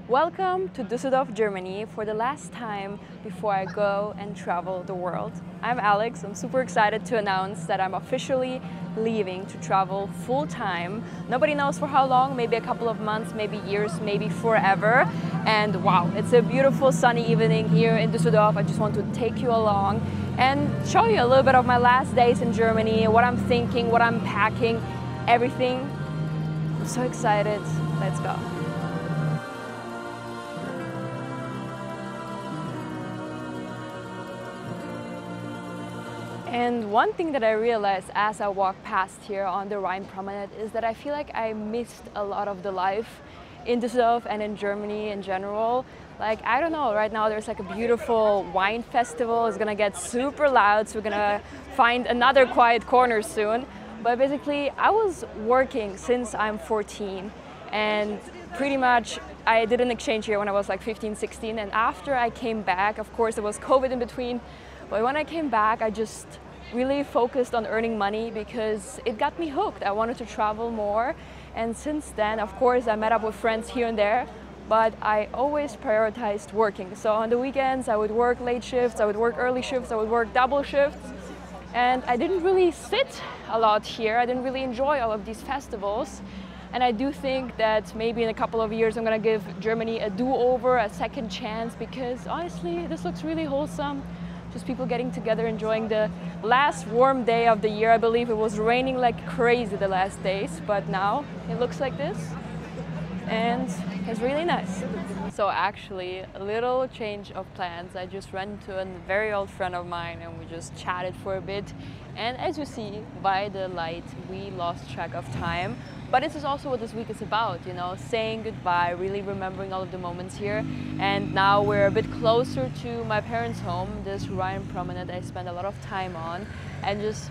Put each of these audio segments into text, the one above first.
Welcome to Düsseldorf, Germany for the last time before I go and travel the world. I'm Alex. I'm super excited to announce that I'm officially leaving to travel full-time. Nobody knows for how long, maybe a couple of months, maybe years, maybe forever. And wow, it's a beautiful sunny evening here in Düsseldorf. I just want to take you along and show you a little bit of my last days in Germany, what I'm thinking, what I'm packing, everything. I'm so excited. Let's go. And one thing that I realized as I walked past here on the Rhine promenade is that I feel like I missed a lot of the life in Düsseldorf and in Germany in general. Like, I don't know, right now there's like a beautiful wine festival. It's gonna get super loud, so we're gonna find another quiet corner soon. But basically, I was working since I'm 14, and pretty much I did an exchange here when I was like 15, 16. And after I came back, of course, there was COVID in between. But when I came back, I just really focused on earning money because it got me hooked. I wanted to travel more. And since then, of course, I met up with friends here and there, but I always prioritized working. So on the weekends, I would work late shifts, I would work early shifts, I would work double shifts. And I didn't really sit a lot here. I didn't really enjoy all of these festivals. And I do think that maybe in a couple of years, I'm gonna give Germany a do-over, a second chance, because honestly, this looks really wholesome. Just people getting together, enjoying the last warm day of the year. I believe it was raining like crazy the last days, but now it looks like this, and it's really nice. So actually, a little change of plans. I just ran into a very old friend of mine and we just chatted for a bit. And as you see by the light, we lost track of time. But this is also what this week is about, you know, saying goodbye, really remembering all of the moments here. And now we're a bit closer to my parents' home, this Rhine promenade I spend a lot of time on. And just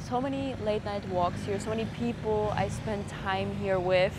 so many late night walks here, so many people I spend time here with.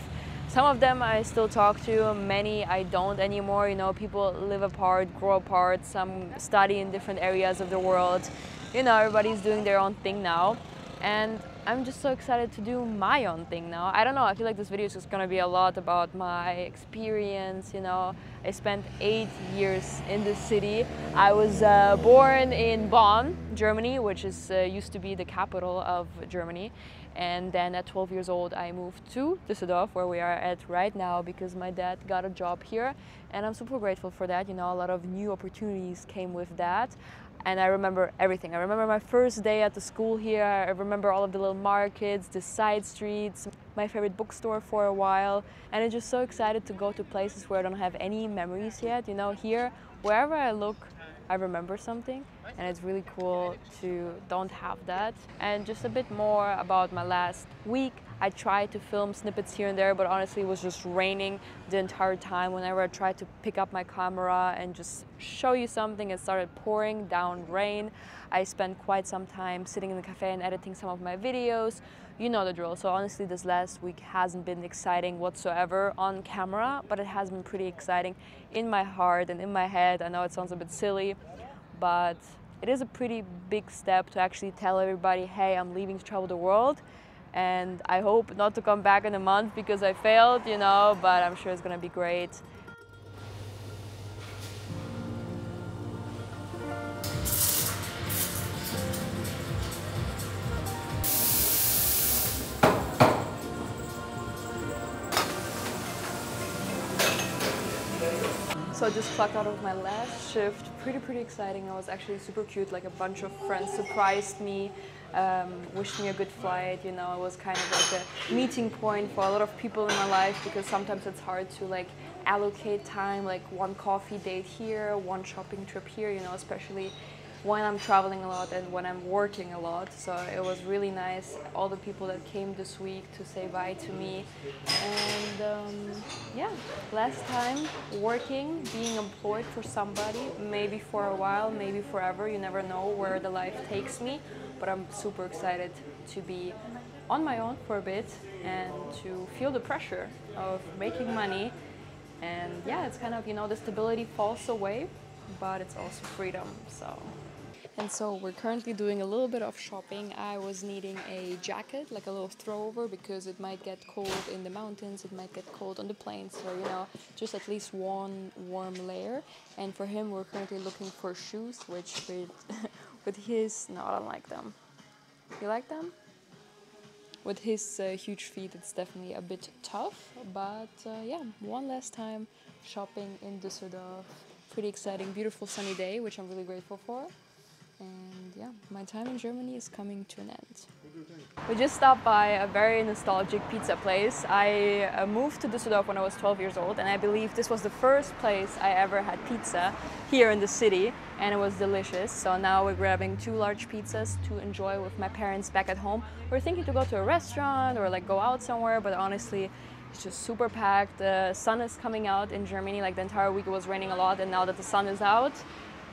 Some of them I still talk to, many I don't anymore. You know, people live apart, grow apart, some study in different areas of the world. You know, everybody's doing their own thing now. And I'm just so excited to do my own thing now. I don't know, I feel like this video is just gonna be a lot about my experience, you know. I spent 8 years in this city. I was born in Bonn, Germany, which is used to be the capital of Germany. And then at 12 years old, I moved to Düsseldorf, where we are at right now, because my dad got a job here. And I'm super grateful for that. You know, a lot of new opportunities came with that. And I remember everything. I remember my first day at the school here. I remember all of the little markets, the side streets, my favorite bookstore for a while. And I'm just so excited to go to places where I don't have any memories yet. You know, here, wherever I look, I remember something, and it's really cool to don't have that. And just a bit more about my last week. I tried to film snippets here and there, but honestly it was just raining the entire time. Whenever I tried to pick up my camera and just show you something, it started pouring down rain. I spent quite some time sitting in the cafe and editing some of my videos. You know the drill. So honestly, this last week hasn't been exciting whatsoever on camera, but it has been pretty exciting in my heart and in my head. I know it sounds a bit silly, but it is a pretty big step to actually tell everybody, hey, I'm leaving to travel the world. And I hope not to come back in a month because I failed, you know, but I'm sure it's gonna be great. So I just clocked out of my last shift. Pretty exciting. It was actually super cute. Like a bunch of friends surprised me, wished me a good flight. You know, it was kind of like a meeting point for a lot of people in my life, because sometimes it's hard to like allocate time, like one coffee date here, one shopping trip here, you know, especially when I'm traveling a lot and when I'm working a lot. So it was really nice, all the people that came this week to say bye to me. And yeah, last time working, being employed for somebody, maybe for a while, maybe forever, you never know where the life takes me, but I'm super excited to be on my own for a bit and to feel the pressure of making money. And yeah, it's kind of, you know, the stability falls away, but it's also freedom, so. And so we're currently doing a little bit of shopping. I was needing a jacket, like a little throwover, because it might get cold in the mountains, it might get cold on the plains, so you know, just at least one warm layer. And for him, we're currently looking for shoes, which with his, no, I don't like them. You like them? With his huge feet, it's definitely a bit tough, but yeah, one last time shopping in Düsseldorf. Pretty exciting, beautiful sunny day, which I'm really grateful for. And yeah, my time in Germany is coming to an end. We just stopped by a very nostalgic pizza place. I moved to Düsseldorf when I was 12 years old, and I believe this was the first place I ever had pizza here in the city, and it was delicious. So now we're grabbing 2 large pizzas to enjoy with my parents back at home. We're thinking to go to a restaurant or like go out somewhere, but honestly, it's just super packed. The sun is coming out in Germany, like the entire week it was raining a lot, and now that the sun is out,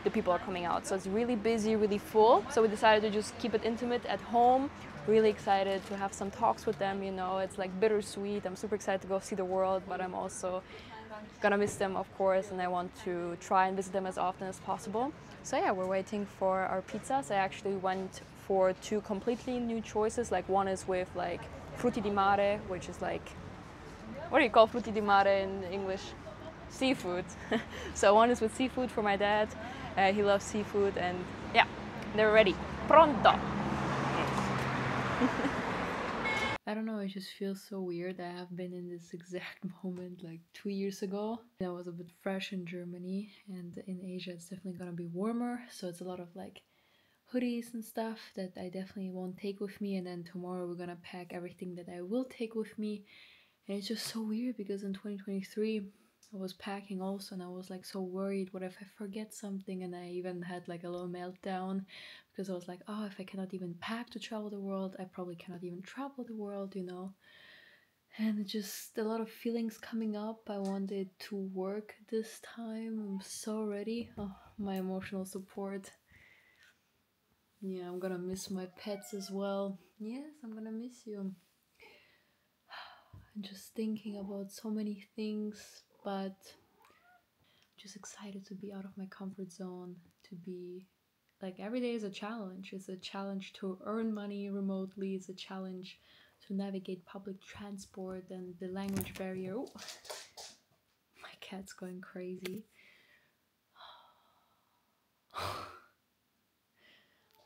the people are coming out. So it's really busy, really full. So we decided to just keep it intimate at home. Really excited to have some talks with them, you know, it's like bittersweet. I'm super excited to go see the world, but I'm also gonna miss them, of course, and I want to try and visit them as often as possible. So yeah, we're waiting for our pizzas. I actually went for 2 completely new choices. Like one is with like frutti di mare, which is like, what do you call frutti di mare in English? Seafood. So one is with seafood for my dad. He loves seafood, and yeah, they're ready. Pronto! I don't know, it just feels so weird. I have been in this exact moment like 2 years ago. I was a bit fresh in Germany, and in Asia it's definitely gonna be warmer, so it's a lot of like hoodies and stuff that I definitely won't take with me, and then tomorrow we're gonna pack everything that I will take with me. And it's just so weird because in 2023 I was packing also, and I was like so worried, what if I forget something? And I even had like a little meltdown because I was like, oh, if I cannot even pack to travel the world, I probably cannot even travel the world, you know. And just a lot of feelings coming up. I wanted to work this time. I'm so ready. Oh, my emotional support. Yeah, I'm gonna miss my pets as well. Yes, I'm gonna miss you. I'm just thinking about so many things, but just excited to be out of my comfort zone, to be like, every day is a challenge. It's a challenge to earn money remotely, it's a challenge to navigate public transport and the language barrier. Ooh, my cat's going crazy.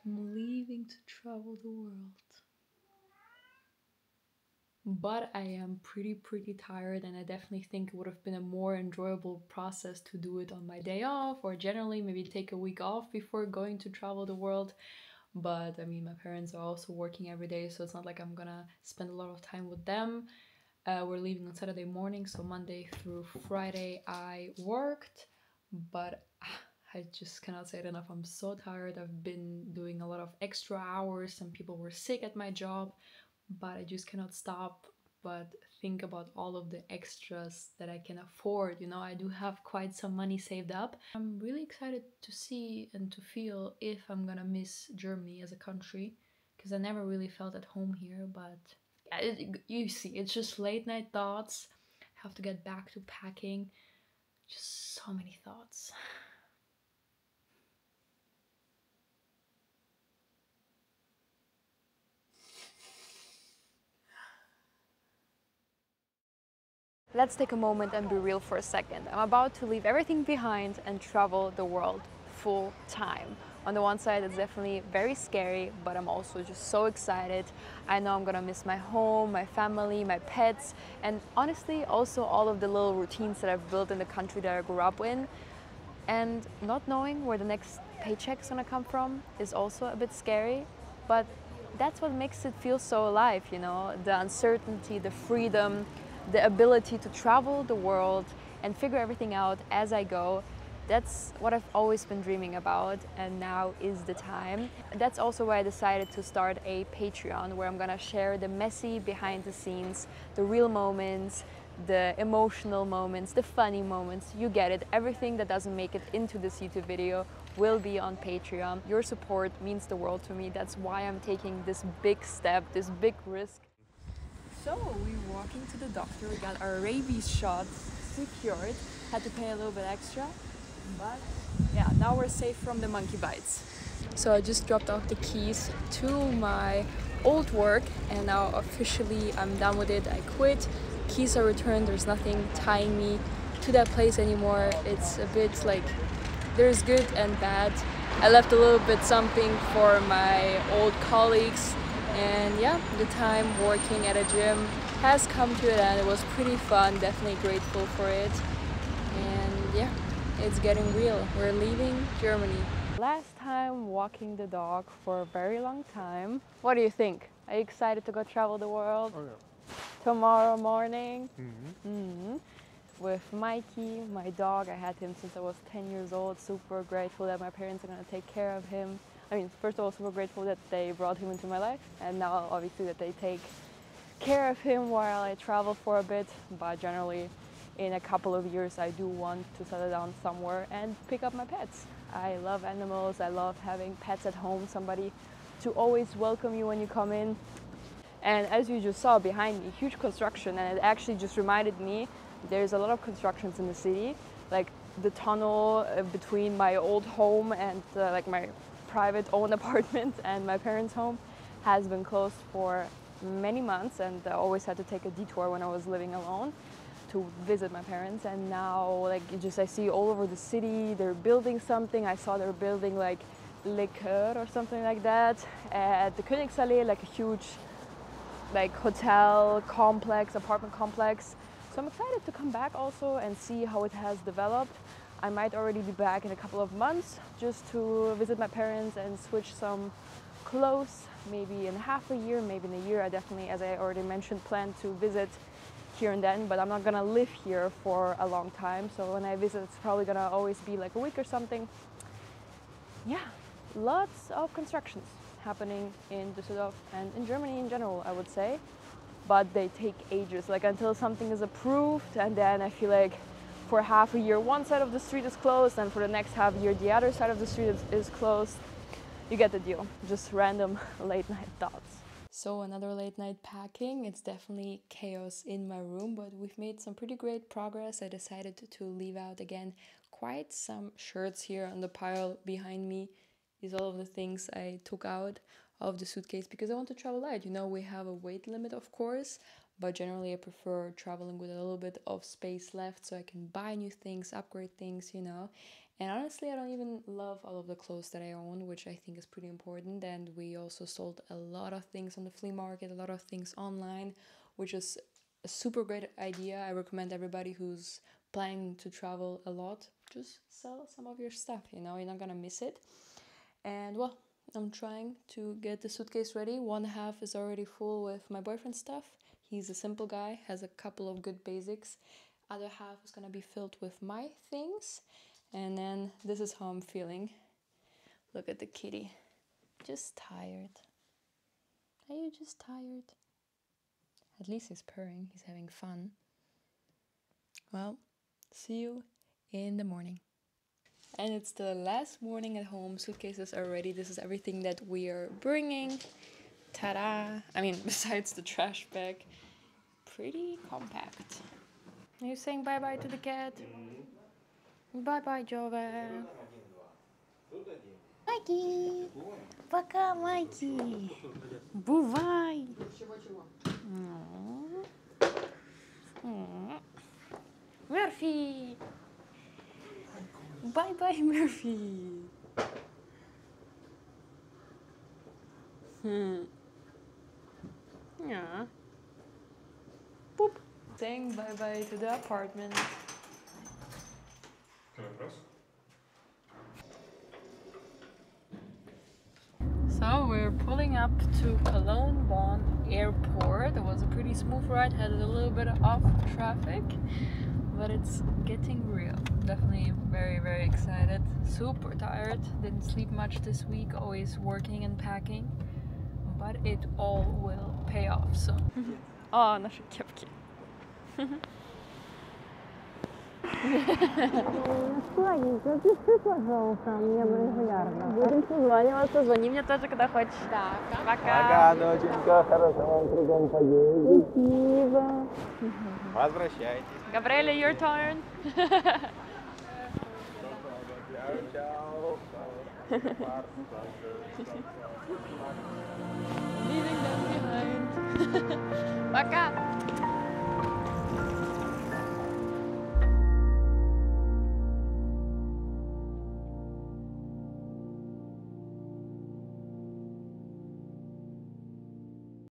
I'm leaving to travel the world. But I am pretty tired, and I definitely think it would have been a more enjoyable process to do it on my day off, or generally maybe take a week off before going to travel the world. But I mean, my parents are also working every day, so it's not like I'm gonna spend a lot of time with them. We're leaving on Saturday morning, so Monday through Friday I worked, but I just cannot say it enough. I'm so tired. I've been doing a lot of extra hours. Some people were sick at my job, but I just cannot stop but think about all of the extras that I can afford. You know, I do have quite some money saved up. I'm really excited to see and to feel if I'm gonna miss Germany as a country, because I never really felt at home here. But yeah, you see, it's just late night thoughts. I have to get back to packing. Just so many thoughts. Let's take a moment and be real for a second. I'm about to leave everything behind and travel the world full time. On the one side, it's definitely very scary, but I'm also just so excited. I know I'm gonna miss my home, my family, my pets, and honestly, also all of the little routines that I've built in the country that I grew up in. And not knowing where the next paycheck's gonna come from is also a bit scary, but that's what makes it feel so alive, you know? The uncertainty, the freedom, the ability to travel the world and figure everything out as I go. That's what I've always been dreaming about, and now is the time. That's also why I decided to start a Patreon, where I'm gonna share the messy behind the scenes, the real moments, the emotional moments, the funny moments, you get it. Everything that doesn't make it into this YouTube video will be on Patreon. Your support means the world to me. That's why I'm taking this big step, this big risk. So we're walking to the doctor, we got our rabies shots secured, had to pay a little bit extra, but yeah, now we're safe from the monkey bites. So I just dropped off the keys to my old work and now officially I'm done with it. I quit. Keys are returned. There's nothing tying me to that place anymore. It's a bit like there's good and bad. I left a little bit something for my old colleagues, and yeah, the time working at a gym has come to an end. It was pretty fun, definitely grateful for it. And yeah, it's getting real. We're leaving Germany. Last time walking the dog for a very long time. What do you think? Are you excited to go travel the world? Oh yeah. Tomorrow morning? Mm-hmm. With Mikey, my dog. I had him since I was 10 years old. Super grateful that my parents are going to take care of him. I mean, first of all, super grateful that they brought him into my life, and now obviously that they take care of him while I travel for a bit. But generally, in a couple of years, I do want to settle down somewhere and pick up my pets. I love animals. I love having pets at home, somebody to always welcome you when you come in. And as you just saw behind me, huge construction, and it actually just reminded me there's a lot of constructions in the city, like the tunnel between my old home and like my private owned apartment and my parents' home has been closed for many months, and I always had to take a detour when I was living alone to visit my parents. And now like I see all over the city they're building something. I saw they're building like Liqueur or something like that at the Königsallee, like a huge like hotel complex, apartment complex. So I'm excited to come back also and see how it has developed. I might already be back in a couple of months just to visit my parents and switch some clothes, maybe in half a year, maybe in a year. I definitely, as I already mentioned, plan to visit here and then, but I'm not gonna live here for a long time. So when I visit, it's probably gonna always be like a week or something. Yeah, lots of constructions happening in Düsseldorf and in Germany in general, I would say. But they take ages, like until something is approved, and then I feel like for half a year one side of the street is closed, and for the next half year the other side of the street is closed. You get the deal, just random late night thoughts. So another late night packing. It's definitely chaos in my room, but we've made some pretty great progress. I decided to leave out again quite some shirts here on the pile behind me. These are all of the things I took out of the suitcase because I want to travel light. You know, we have a weight limit, of course, but generally I prefer traveling with a little bit of space left so I can buy new things, upgrade things, you know. And honestly, I don't even love all of the clothes that I own, which I think is pretty important. And we also sold a lot of things on the flea market, a lot of things online, which is a super great idea. I recommend everybody who's planning to travel a lot, just sell some of your stuff, you know, you're not gonna miss it. And well, I'm trying to get the suitcase ready. One half is already full with my boyfriend's stuff. He's a simple guy, has a couple of good basics. Other half is gonna be filled with my things. And then this is how I'm feeling. Look at the kitty. Just tired. Are you just tired? At least he's purring, he's having fun. Well, see you in the morning. And it's the last morning at home. Suitcases are ready. This is everything that we are bringing. Ta-da! I mean, besides the trash bag, pretty compact. Are you saying bye-bye to the cat? Bye-bye, Joven. Mikey! Пока, Mikey! Бувай! Murphy! Bye-bye, Murphy! Yeah. Boop! Saying bye-bye to the apartment. So we're pulling up to Cologne Bonn Airport. It was a pretty smooth ride, had a little bit of traffic, but it's getting real. Definitely very, very excited. Super tired, didn't sleep much this week, always working and packing, but it all will pay off, so. O, nasze kiepki. Будем созваниваться, звони мне тоже, когда хочешь. Да. Пока. Пока, доченька, хорошо, кругом поедем. Спасибо. Возвращайтесь. Gabriele, your turn. Ciao, ciao. Leaving them behind. Пока!